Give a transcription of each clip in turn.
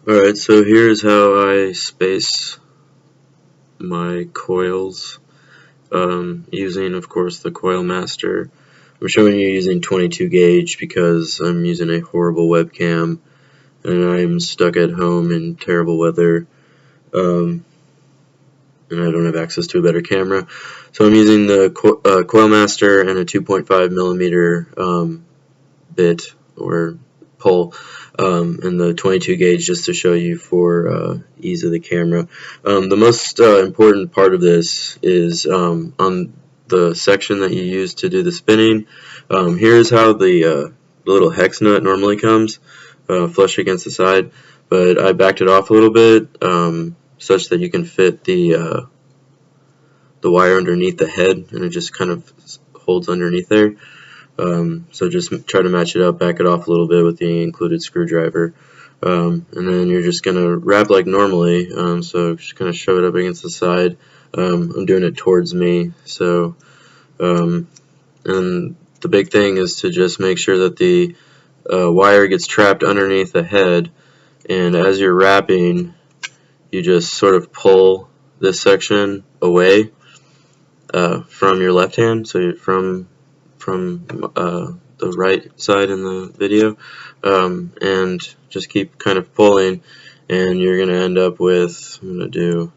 Alright, so here's how I space my coils using, of course, the Coil Master. I'm showing you using 22 gauge because I'm using a horrible webcam and I'm stuck at home in terrible weather and I don't have access to a better camera. So I'm using the Coil Master and a 2.5 millimeter bit or pole and the 22 gauge just to show you for ease of the camera. The most important part of this is on the section that you use to do the spinning. Here's how the little hex nut normally comes, flush against the side, but I backed it off a little bit such that you can fit the wire underneath the head, and it just kind of holds underneath there. So just try to match it up, back it off a little bit with the included screwdriver, and then you're just going to wrap like normally, so just kind of shove it up against the side. I'm doing it towards me, so and the big thing is to just make sure that the wire gets trapped underneath the head, and as you're wrapping you just sort of pull this section away from your left hand, so from the right side in the video, and just keep kind of pulling, and you're going to end up with, I'm going to do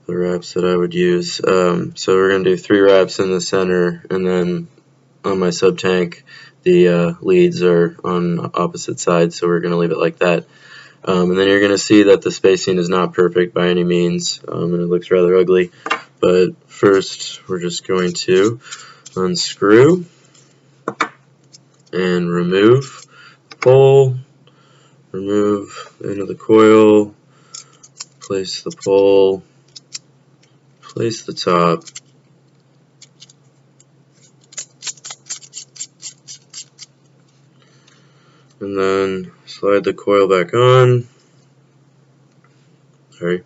the wraps that I would use. So we're going to do 3 wraps in the center, and then on my sub tank the leads are on opposite sides, so we're going to leave it like that. And then you're going to see that the spacing is not perfect by any means, and it looks rather ugly. But first we're just going to unscrew and remove the pole, remove the end of the coil, place the pole, place the top, and then slide the coil back on. Sorry.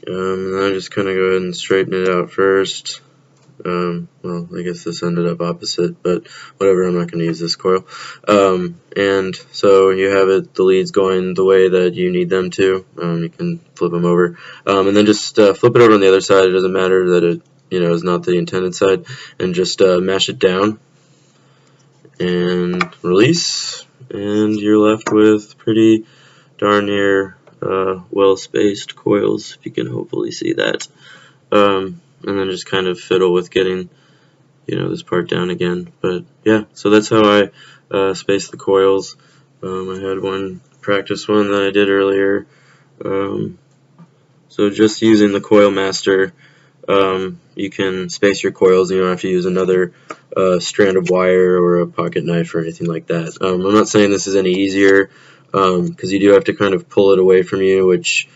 And then I just kind of go ahead and straighten it out first. Well, I guess this ended up opposite, but whatever, I'm not going to use this coil. And so you have the leads going the way that you need them to. You can flip them over, and then just flip it over on the other side. It doesn't matter that it is not the intended side, and just mash it down and release, and you're left with pretty darn near well-spaced coils, if you can hopefully see that. And then just kind of fiddle with getting this part down again. But yeah, so that's how I space the coils. I had one practice one that I did earlier. So just using the Coil Master, you can space your coils. You don't have to use another strand of wire or a pocket knife or anything like that. I'm not saying this is any easier, because you do have to kind of pull it away from you, which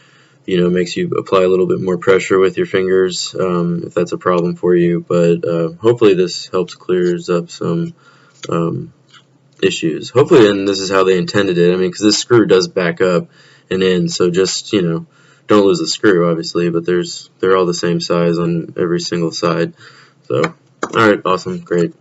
makes you apply a little bit more pressure with your fingers, if that's a problem for you. But hopefully this helps clears up some issues. Hopefully, and this is how they intended it. I mean, because this screw does back up and in, so just don't lose the screw, obviously. But they're all the same size on every single side. So, all right, awesome, great.